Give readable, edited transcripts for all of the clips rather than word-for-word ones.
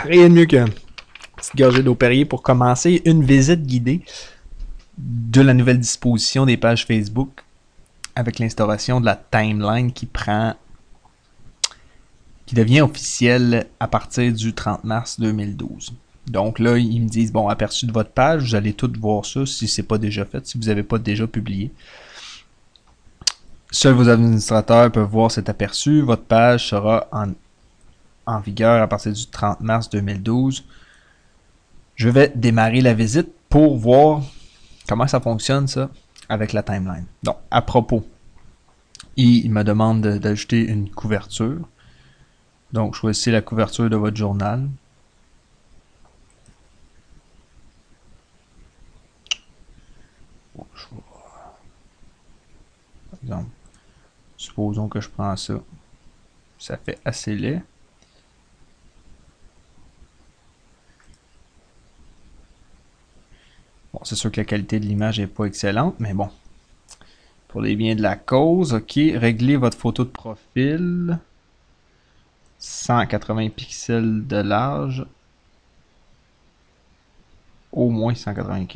Rien de mieux qu'une petite gorgée d'eau Perrier pour commencer une visite guidée de la nouvelle disposition des pages Facebook avec l'instauration de la timeline qui devient officielle à partir du 30 mars 2012. Donc là, ils me disent, bon, aperçu de votre page, vous allez tout voir ça si c'est pas déjà fait, si vous n'avez pas déjà publié. Seuls vos administrateurs peuvent voir cet aperçu. Votre page sera en vigueur à partir du 30 mars 2012. Je vais démarrer la visite pour voir comment ça fonctionne ça avec la timeline. Donc, à propos, il me demande d'ajouter une couverture. Donc, choisissez la couverture de votre journal. Par exemple, supposons que je prends ça. Ça fait assez laid. Bon, c'est sûr que la qualité de l'image n'est pas excellente, mais bon. Pour les biens de la cause, ok. Réglez votre photo de profil. 180 pixels de large. Au moins 180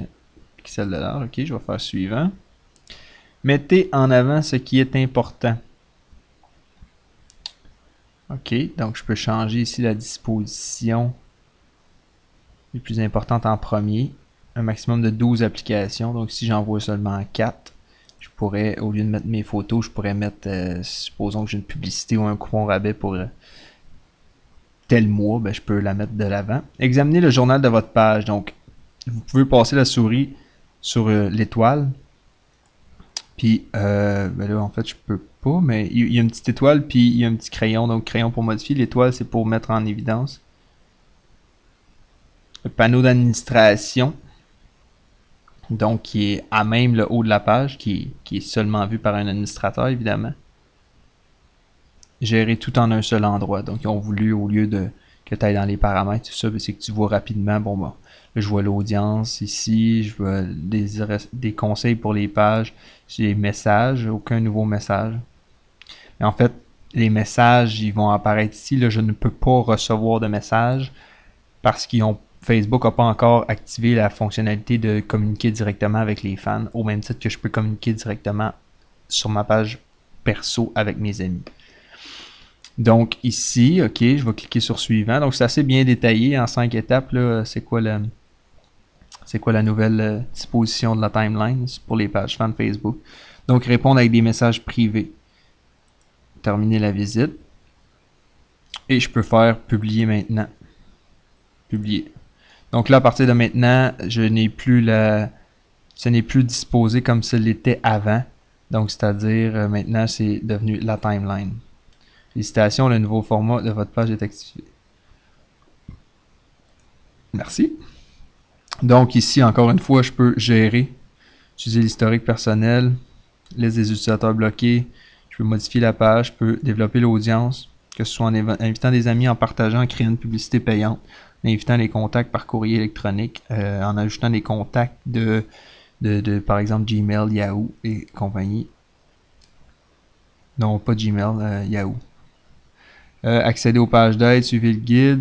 pixels de large. Ok, je vais faire suivant. Mettez en avant ce qui est important. Ok, donc je peux changer ici la disposition les plus importantes en premier. Un maximum de 12 applications. Donc si j'en vois seulement 4, je pourrais, au lieu de mettre mes photos, je pourrais mettre, supposons que j'ai une publicité ou un coupon rabais pour tel mois, ben, je peux la mettre de l'avant. Examinez le journal de votre page. Donc, vous pouvez passer la souris sur l'étoile. Puis, ben là, en fait, je peux pas, mais il y a une petite étoile, puis il y a un petit crayon. Donc, crayon pour modifier. L'étoile, c'est pour mettre en évidence. Le panneau d'administration. Donc, qui est à même le haut de la page, qui est seulement vu par un administrateur, évidemment. Gérer tout en un seul endroit. Donc, ils ont voulu, au lieu de que tu ailles dans les paramètres, tout ça, c'est que tu vois rapidement, bon, là, je vois l'audience ici, je vois des conseils pour les pages, j'ai les messages, aucun nouveau message. Mais en fait, les messages, ils vont apparaître ici. Là, je ne peux pas recevoir de messages parce Facebook n'a pas encore activé la fonctionnalité de communiquer directement avec les fans, au même titre que je peux communiquer directement sur ma page perso avec mes amis. Donc ici, ok, je vais cliquer sur suivant. Donc c'est assez bien détaillé en 5 étapes. C'est quoi la nouvelle disposition de la timeline pour les pages fans Facebook. Donc répondre avec des messages privés. Terminer la visite. Et je peux faire publier maintenant. Publier. Donc là, à partir de maintenant, ce n'est plus disposé comme ce l'était avant. Donc c'est-à-dire maintenant c'est devenu la timeline. Félicitations, le nouveau format de votre page est activé. Merci. Donc ici, encore une fois, je peux gérer, utiliser l'historique personnel, liste des utilisateurs bloqués, je peux modifier la page, je peux développer l'audience, que ce soit en invitant des amis, en partageant, en créant une publicité payante, en invitant les contacts par courrier électronique, en ajoutant des contacts de par exemple Gmail, Yahoo et compagnie. Non, pas Gmail, Yahoo. Accéder aux pages d'aide, suivre le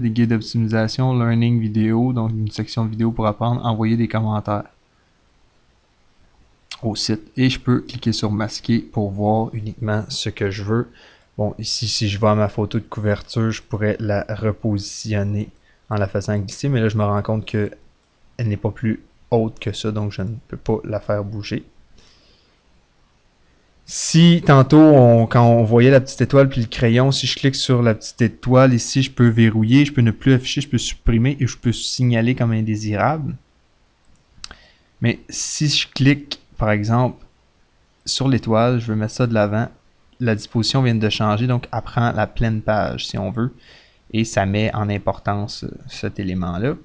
guide d'optimisation, learning vidéo, donc une section vidéo pour apprendre, envoyer des commentaires au site. Et je peux cliquer sur masquer pour voir uniquement ce que je veux. Bon, ici, si je vais à ma photo de couverture, je pourrais la repositionner en la faisant glisser, mais là, je me rends compte qu'elle n'est pas plus haute que ça, donc je ne peux pas la faire bouger. Si tantôt, quand on voyait la petite étoile puis le crayon, si je clique sur la petite étoile ici, je peux verrouiller, je peux ne plus afficher, je peux supprimer et je peux signaler comme indésirable. Mais si je clique, par exemple, sur l'étoile, je veux mettre ça de l'avant, la disposition vient de changer, donc elle prend la pleine page si on veut, et ça met en importance cet élément-là.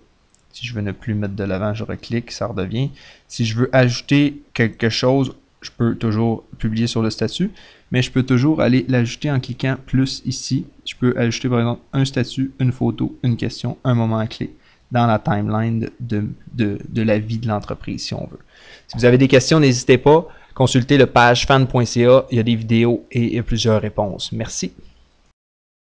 Si je veux ne plus mettre de l'avant, je reclique, ça redevient. Si je veux ajouter quelque chose, je peux toujours publier sur le statut, mais je peux toujours aller l'ajouter en cliquant plus ici. Je peux ajouter par exemple un statut, une photo, une question, un moment clé dans la timeline de la vie de l'entreprise si on veut. Si vous avez des questions, n'hésitez pas, consultez le pagefan.ca, il y a des vidéos et plusieurs réponses. Merci.